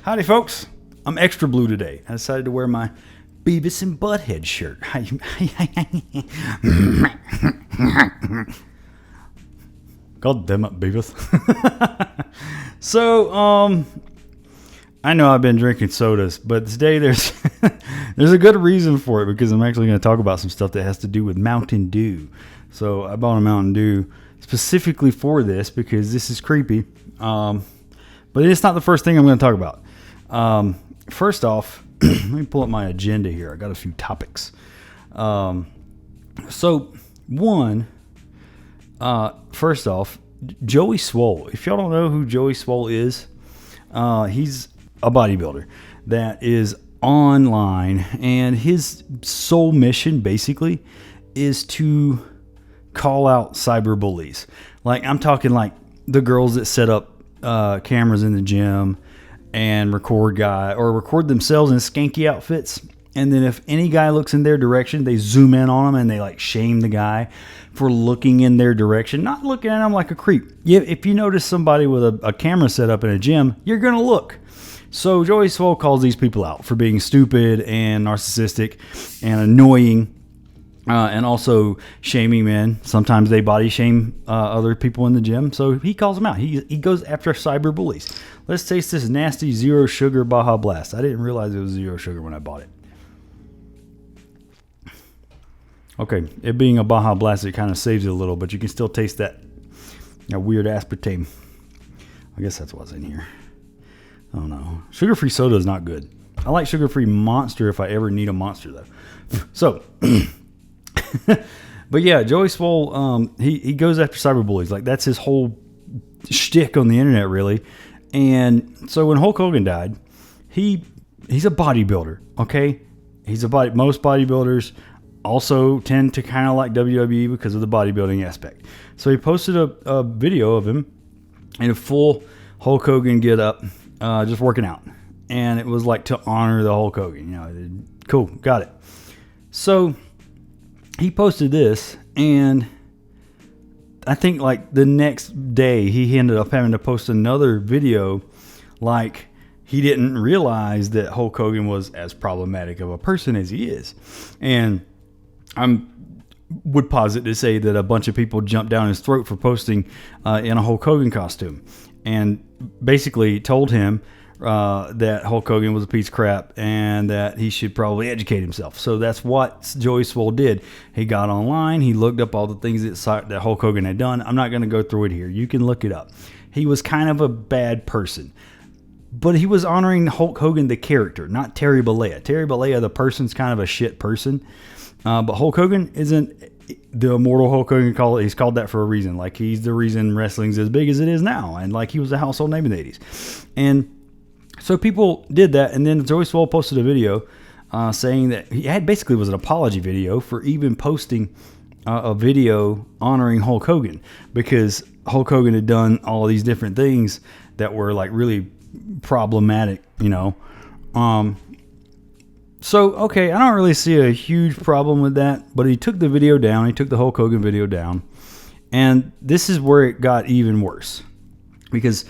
Howdy, folks. I'm extra blue today. I decided to wear my Beavis and Butthead shirt. God damn it, Beavis. So, I know I've been drinking sodas, but today there's a good reason for it, because I'm actually going to talk about some stuff that has to do with Mountain Dew. So I bought a Mountain Dew specifically for this because this is creepy. But it's not the first thing I'm going to talk about. First off, let me pull up my agenda here. I got a few topics. First off, Joey Swoll. If y'all don't know who Joey Swoll is, he's a bodybuilder that is online, and his sole mission basically is to call out cyberbullies. Like, I'm talking like the girls that set up cameras in the gym and record themselves in skanky outfits, and then if any guy looks in their direction, they zoom in on them and they like shame the guy for looking in their direction, not looking at them like a creep. If you notice somebody with a camera set up in a gym, you're gonna look. So Joey Swoll calls these people out for being stupid and narcissistic and annoying, and also shaming men. Sometimes they body shame other people in the gym, so he calls them out. He goes after cyber bullies. Let's taste this nasty zero sugar Baja Blast. I didn't realize it was zero sugar when I bought it. Okay, it being a Baja Blast, it kind of saves it a little, but you can still taste that weird aspartame. I guess that's what's in here. I don't know. Sugar-free soda is not good. I like sugar-free Monster if I ever need a Monster, though. So, but yeah, Joey Swoll, he goes after cyberbullies. Like, that's his whole shtick on the internet, really. And so when Hulk Hogan died, he's a bodybuilder, okay? Most bodybuilders also tend to kind of like WWE because of the bodybuilding aspect. So he posted a video of him in a full Hulk Hogan get up, just working out. And it was like to honor the Hulk Hogan. Cool, got it. So he posted this, and I think like the next day he ended up having to post another video, like he didn't realize that Hulk Hogan was as problematic of a person as he is. And would posit to say that a bunch of people jumped down his throat for posting in a Hulk Hogan costume, and basically told him that Hulk Hogan was a piece of crap and that he should probably educate himself. So that's what Joey Swoll did. He got online. He looked up all the things that Hulk Hogan had done. I'm not going to go through it here. You can look it up. He was kind of a bad person, but he was honoring Hulk Hogan, the character, not Terry Bollea. Terry Bollea, the person's kind of a shit person. But Hulk Hogan isn't the immortal Hulk Hogan. He's called that for a reason. Like, he's the reason wrestling's as big as it is now. And like, he was a household name in the 80s. And so people did that. And then Joey Swoll posted a video saying that he basically was an apology video for even posting a video honoring Hulk Hogan, because Hulk Hogan had done all of these different things that were like really problematic, So, okay, I don't really see a huge problem with that, but he took the video down. He took the Hulk Hogan video down, and this is where it got even worse, because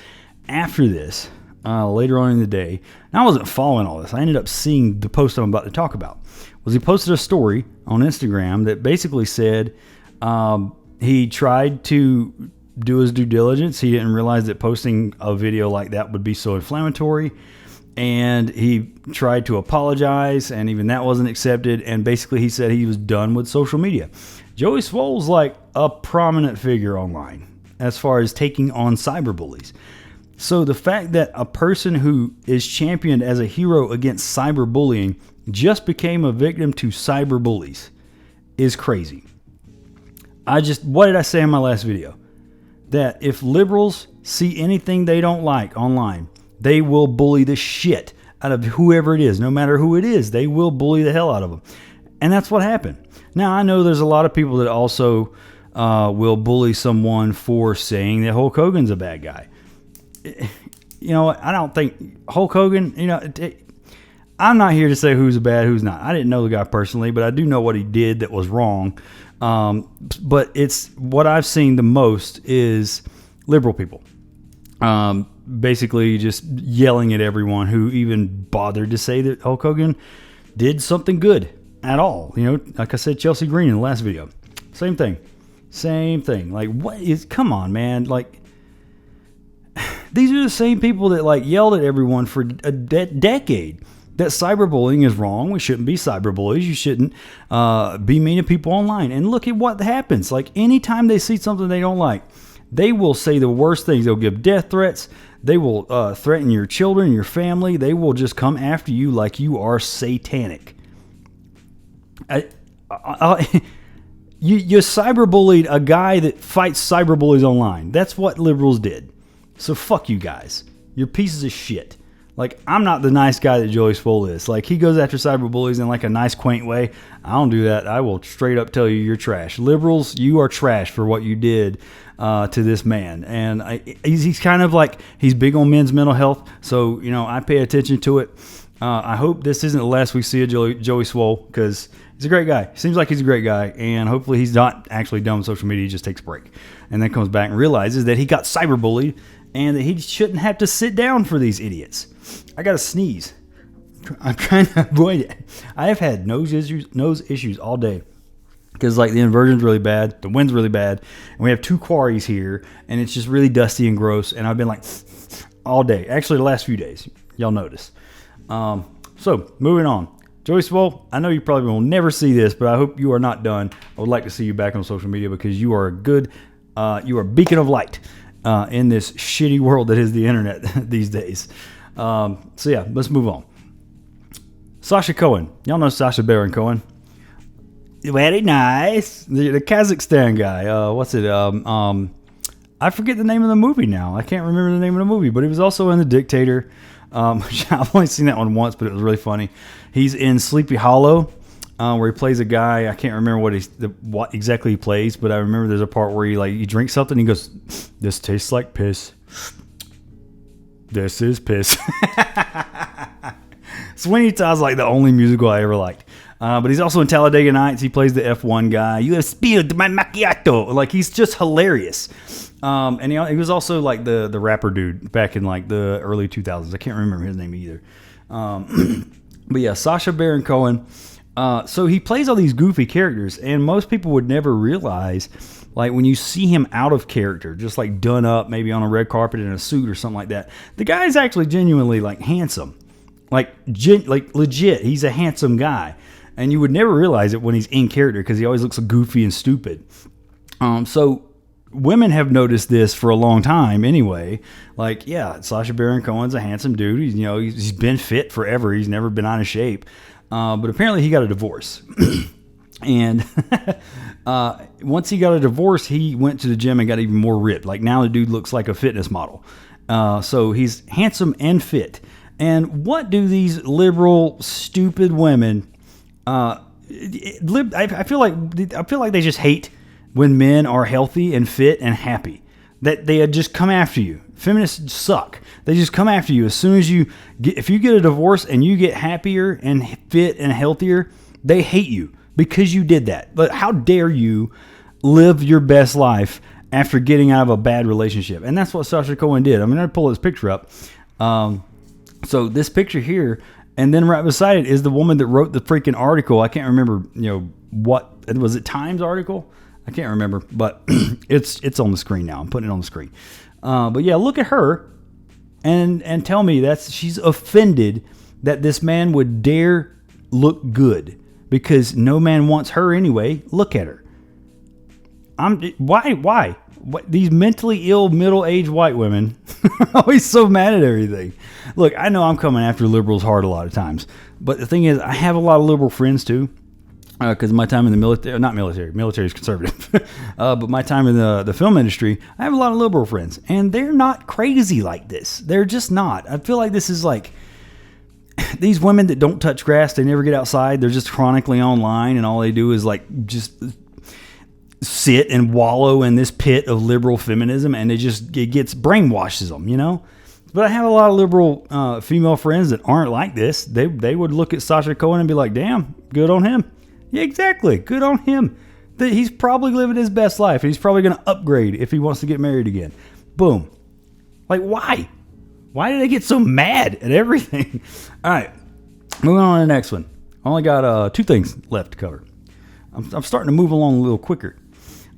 after this, later on in the day, and I wasn't following all this. I ended up seeing the post I'm about to talk about. He posted a story on Instagram that basically said he tried to do his due diligence. He didn't realize that posting a video like that would be so inflammatory. And he tried to apologize, and even that wasn't accepted. And basically he said he was done with social media. Joey Swoll's like a prominent figure online as far as taking on cyberbullies. So the fact that a person who is championed as a hero against cyberbullying just became a victim to cyberbullies is crazy. What did I say in my last video? That if liberals see anything they don't like online, they will bully the shit out of whoever it is. No matter who it is, they will bully the hell out of them. And that's what happened. Now, I know there's a lot of people that also will bully someone for saying that Hulk Hogan's a bad guy. I don't think Hulk Hogan, I'm not here to say who's bad, who's not. I didn't know the guy personally, but I do know what he did that was wrong. But it's what I've seen the most is liberal people. basically just yelling at everyone who even bothered to say that Hulk Hogan did something good at all. You know, like I said, Chelsea Green in the last video. Same thing. Like, come on, man. Like, these are the same people that, like, yelled at everyone for a decade that cyberbullying is wrong. We shouldn't be cyberbullies. You shouldn't be mean to people online. And look at what happens. Like, anytime they see something they don't like, they will say the worst things. They'll give death threats. They will threaten your children, your family. They will just come after you like you are satanic. You cyberbullied a guy that fights cyberbullies online. That's what liberals did. So fuck you guys. You're pieces of shit. Like, I'm not the nice guy that Joey Swoll is. Like, he goes after cyberbullies in like a nice, quaint way. I don't do that. I will straight up tell you you're trash. Liberals, you are trash for what you did to this man. And he's kind of like, he's big on men's mental health. So, you know, I pay attention to it. I hope this isn't the last we see of Joey Swoll, because he's a great guy. Seems like he's a great guy, and hopefully he's not actually done with social media. He just takes a break and then comes back and realizes that he got cyberbullied and that he shouldn't have to sit down for these idiots. I got to sneeze. I'm trying to avoid it. I have had nose issues all day because, like, the inversion's really bad, the wind's really bad, and we have 2 quarries here, and it's just really dusty and gross, and I've been like all day. Actually, the last few days, y'all notice. So moving on. Joey Swoll, I know you probably will never see this, but I hope you are not done. I would like to see you back on social media because you are you are a beacon of light in this shitty world that is the internet these days. So yeah, let's move on. Sacha Cohen. Y'all know Sacha Baron Cohen. Very nice. The Kazakhstan guy. What's it? I forget the name of the movie now. I can't remember the name of the movie, but he was also in The Dictator. I've only seen that one once, but it was really funny. He's in Sleepy Hollow, where he plays a guy. I can't remember what exactly he plays, but I remember there's a part where he drinks something. And he goes, "This tastes like piss. This is piss." Sweeney Todd's like the only musical I ever liked. But he's also in Talladega Nights. He plays the F1 guy. "You have spilled my macchiato." Like, he's just hilarious. And he was also like the rapper dude back in like the early 2000s. I can't remember his name either. But yeah, Sacha Baron Cohen. So he plays all these goofy characters, and most people would never realize, like, when you see him out of character, just like done up, maybe on a red carpet in a suit or something like that, the guy is actually genuinely like handsome, like legit. He's a handsome guy, and you would never realize it when he's in character because he always looks goofy and stupid. So women have noticed this for a long time anyway. Like, yeah, Sacha Baron Cohen's a handsome dude. He's been fit forever. He's never been out of shape. But apparently he got a divorce. And once he got a divorce, he went to the gym and got even more ripped. Like, now the dude looks like a fitness model. So he's handsome and fit. And what do these liberal, stupid women, I feel like they just hate when men are healthy and fit and happy, that they just come after you. Feminists suck. They just come after you as soon as if you get a divorce and you get happier and fit and healthier, they hate you because you did that. But how dare you live your best life after getting out of a bad relationship? And that's what Sacha Cohen did. I'm going to pull this picture up. So this picture here, and then right beside it is the woman that wrote the freaking article. I can't remember, what was it, Times article? I can't remember, but it's on the screen now. I'm putting it on the screen. But yeah, look at her and tell me she's offended that this man would dare look good because no man wants her anyway. Look at her. Why? These mentally ill middle-aged white women are always so mad at everything. Look, I know I'm coming after liberals hard a lot of times, but the thing is, I have a lot of liberal friends too. Because my time in the military, military is conservative, but my time in the film industry, I have a lot of liberal friends, and they're not crazy like this. They're just not. I feel like this is like these women that don't touch grass, they never get outside, they're just chronically online, and all they do is like just sit and wallow in this pit of liberal feminism, and it gets brainwashes them, But I have a lot of liberal female friends that aren't like this. They would look at Sacha Cohen and be like, damn, good on him. Yeah, exactly. Good on him. He's probably living his best life. He's probably going to upgrade if he wants to get married again. Boom. Like, why? Why do they get so mad at everything? All right, moving on to the next one. I only got 2 things left to cover. I'm starting to move along a little quicker.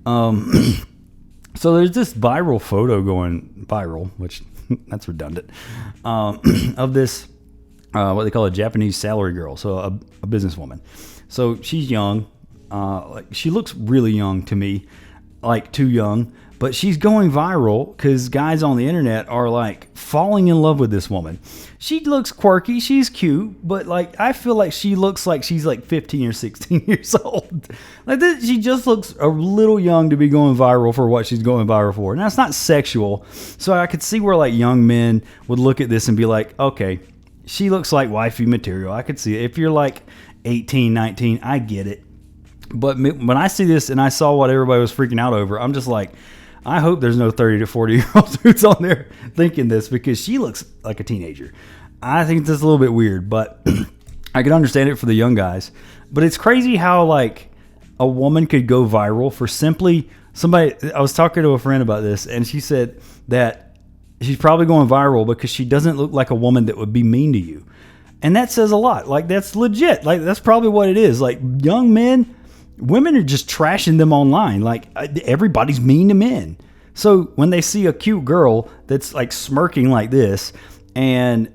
So there's this viral photo going viral, which that's redundant, of this, what they call a Japanese salary girl. So a businesswoman. So she's young. Like she looks really young to me, like too young, but she's going viral because guys on the internet are like falling in love with this woman. She looks quirky. She's cute, but like, I feel like she looks like she's like 15 or 16 years old. Like this, she just looks a little young to be going viral for what she's going viral for. Now it's not sexual. So I could see where like young men would look at this and be like, okay, she looks like wifey material. I could see it. If you're like 18, 19, I get it. But when I see this and I saw what everybody was freaking out over, I'm just like, I hope there's no 30 to 40-year-old dudes on there thinking this, because she looks like a teenager. I think that's a little bit weird, but I can understand it for the young guys. But it's crazy how like a woman could go viral for simply somebody. I was talking to a friend about this, and she said that she's probably going viral because she doesn't look like a woman that would be mean to you. And that says a lot. Like, that's legit. Like, that's probably what it is. Like, young men, women are just trashing them online. Like, everybody's mean to men. So when they see a cute girl that's like smirking like this and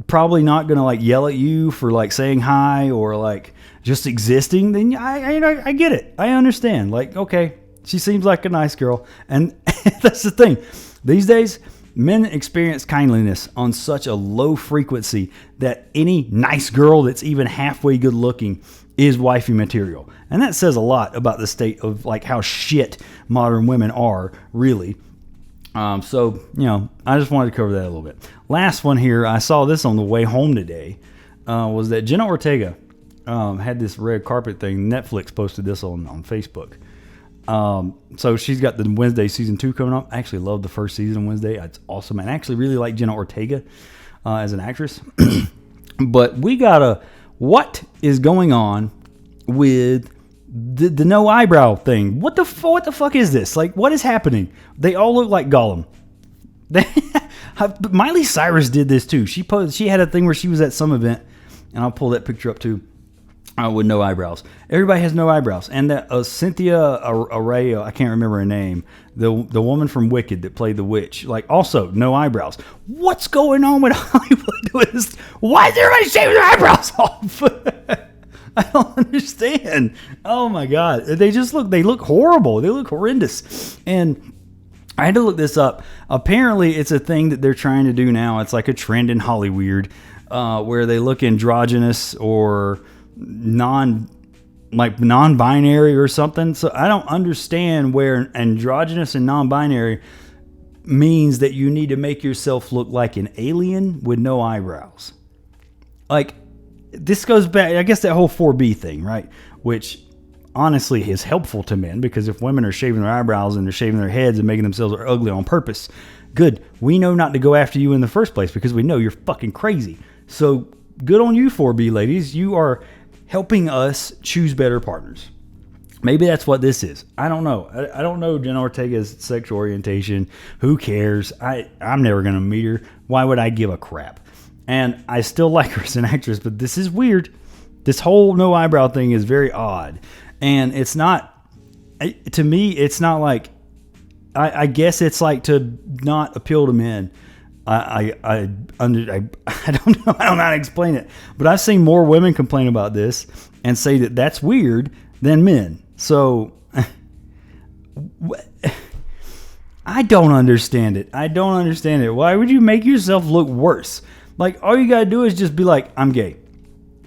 probably not going to like yell at you for like saying hi or like just existing, then I get it. I understand. Like, okay, she seems like a nice girl. And that's the thing. These days, men experience kindliness on such a low frequency that any nice girl that's even halfway good looking is wifey material. And that says a lot about the state of like how shit modern women are, really. So, you know, I just wanted to cover that a little bit. Last one here, I saw this on the way home today, was that Jenna Ortega had this red carpet thing. Netflix posted this on Facebook. So she's got the Wednesday season 2 coming up. I actually love the first season of Wednesday. It's awesome. And I actually really like Jenna Ortega as an actress. But we got what is going on with the no eyebrow thing? What the fuck is this? Like, what is happening? They all look like Gollum. Miley Cyrus did this too. She had a thing where she was at some event, and I'll pull that picture up too. With no eyebrows. Everybody has no eyebrows. And that Cynthia Araya, I can't remember her name, the woman from Wicked that played the witch, like also no eyebrows. What's going on with Hollywood? Why is everybody shaving their eyebrows off? I don't understand. Oh my God. They look horrible. They look horrendous. And I had to look this up. Apparently it's a thing that they're trying to do now. It's like a trend in Hollywood where they look androgynous or non-binary or something. So I don't understand where androgynous and non-binary means that you need to make yourself look like an alien with no eyebrows. Like, this goes back, I guess, that whole 4B thing, right? Which honestly is helpful to men, because if women are shaving their eyebrows and they're shaving their heads and making themselves ugly on purpose, good. We know not to go after you in the first place because we know you're fucking crazy. So good on you, 4B ladies. You are helping us choose better partners. Maybe that's what this is. I don't know. I don't know Jenna Ortega's sexual orientation. Who cares? I'm never going to meet her. Why would I give a crap? And I still like her as an actress, but this is weird. This whole no eyebrow thing is very odd. And it's not, to me, it's not like, I guess it's like to not appeal to men. I don't know. I don't know how to explain it, but I've seen more women complain about this and say that that's weird than men. So I don't understand it. Why would you make yourself look worse? Like, all you gotta do is just be like, I'm gay,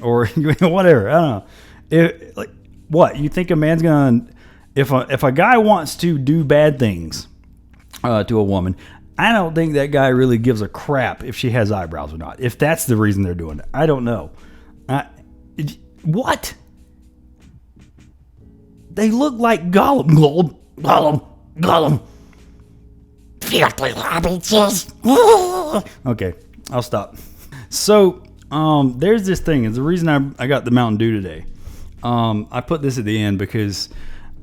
or whatever. I don't know. What you think a man's gonna? If a guy wants to do bad things to a woman, I don't think that guy really gives a crap if she has eyebrows or not. If that's the reason they're doing it, I don't know. What? They look like Gollum. Okay, I'll stop. So, there's this thing. It's the reason I got the Mountain Dew today. I put this at the end because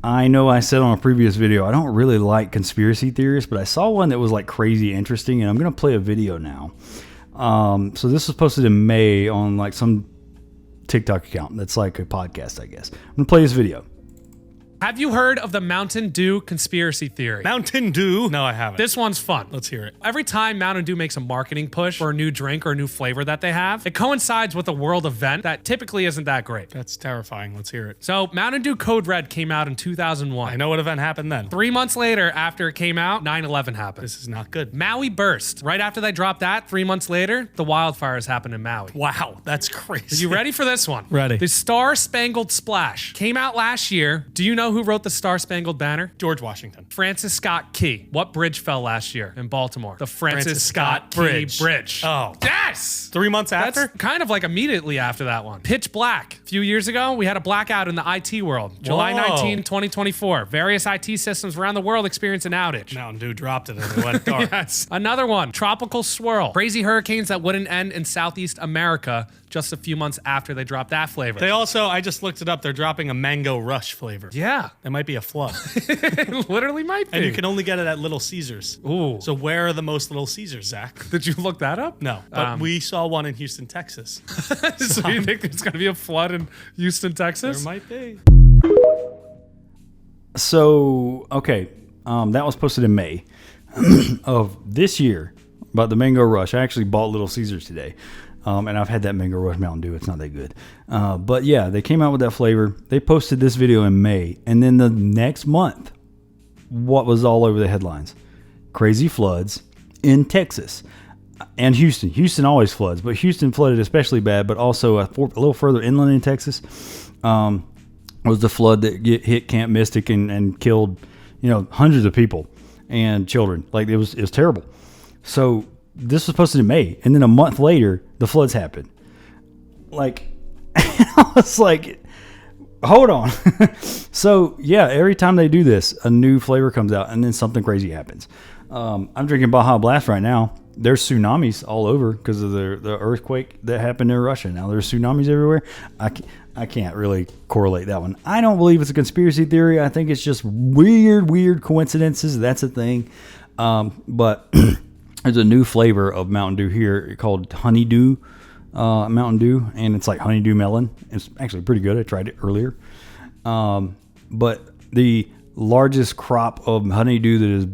I know I said on a previous video, I don't really like conspiracy theories, but I saw one that was like crazy interesting, and I'm going to play a video now. So this was posted in May on like some TikTok account that's like a podcast, I guess. I'm going to play this video. Have you heard of the Mountain Dew conspiracy theory? Mountain Dew? No, I haven't. This one's fun. Let's hear it. Every time Mountain Dew makes a marketing push for a new drink or a new flavor that they have, it coincides with a world event that typically isn't that great. That's terrifying. Let's hear it. So Mountain Dew Code Red came out in 2001. I know what event happened then. 3 months later, after it came out, 9/11 happened. This is not good. Maui burst. Right after they dropped that, 3 months later, the wildfires happened in Maui. Wow, that's crazy. You ready for this one? Ready. The Star Spangled Splash came out last year. Do you know who wrote the Star Spangled Banner? George Washington. Francis Scott Key. What bridge fell last year in Baltimore? The Francis Scott Key Bridge. Oh. Yes! 3 months after? That's kind of like immediately after that one. Pitch black. A few years ago, we had a blackout in the IT world. July 19, 2024. Various IT systems around the world experienced an outage. Mountain Dew dropped it and it went dark. Yes. Another one. Tropical swirl. Crazy hurricanes that wouldn't end in Southeast America just a few months after they dropped that flavor. They also, I just looked it up, they're dropping a mango rush flavor. Yeah. It might be a flood. It literally might be. And you can only get it at Little Caesars. Ooh. So where are the most Little Caesars, Zach? Did you look that up? No, but we saw one in Houston, Texas. So you think there's going to be a flood in Houston, Texas? There might be. So, okay, that was posted in May of this year about the Mango Rush. I actually bought Little Caesars today, and I've had that Mango Rush Mountain Dew. It's not that good. But yeah, they came out with that flavor. They posted this video in May, and then the next month, what was all over the headlines? Crazy floods in Texas and Houston. Houston always floods, but Houston flooded especially bad, but also a little further inland in Texas was the flood that hit Camp Mystic and killed, hundreds of people and children. Like it was terrible. So this was posted in May, and then a month later, the floods happened. Like, I was like, hold on. So yeah, every time they do this, a new flavor comes out, and then something crazy happens. I'm drinking Baja Blast right now. There's tsunamis all over because of the earthquake that happened in Russia. Now there's tsunamis everywhere. I can't really correlate that one. I don't believe it's a conspiracy theory. I think it's just weird coincidences. That's a thing. But there's a new flavor of Mountain Dew here called Honeydew Mountain Dew, and it's like honeydew melon. It's actually pretty good. I tried it earlier. But the largest crop of honeydew that is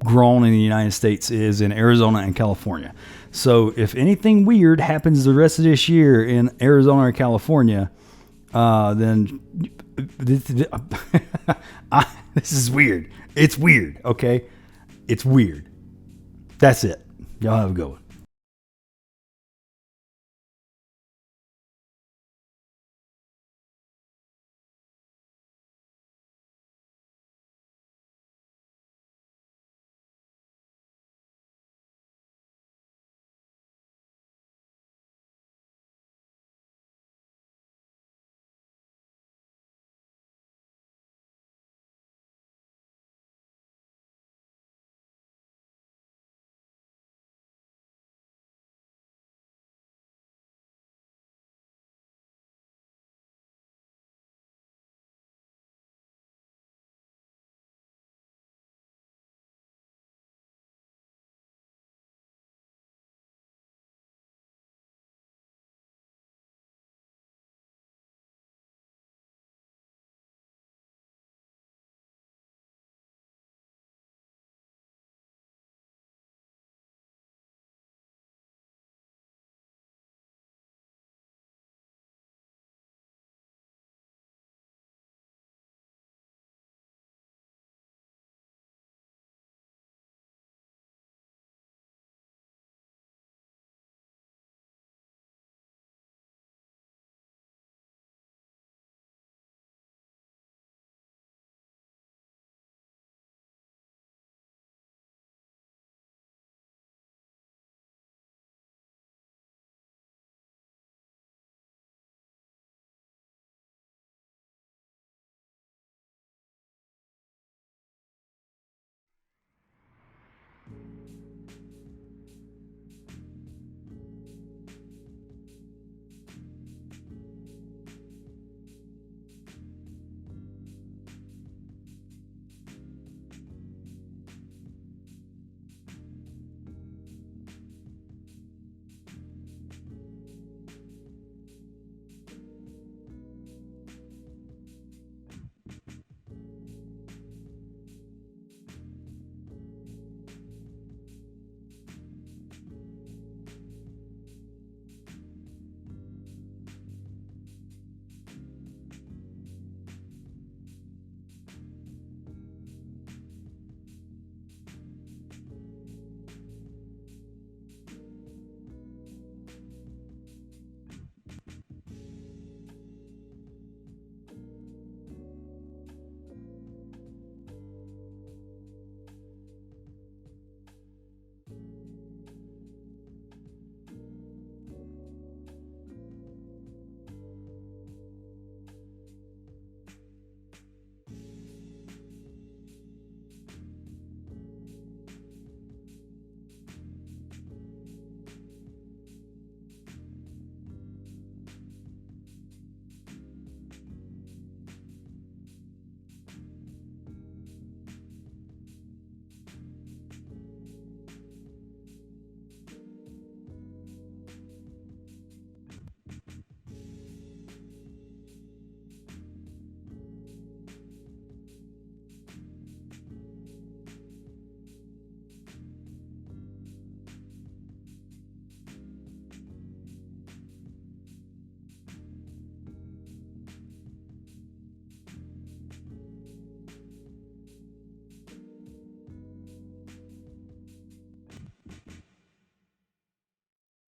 grown in the United States is in Arizona and California. So if anything weird happens the rest of this year in Arizona or California, then this is weird. It's weird, okay? It's weird. That's it. Y'all have a good one.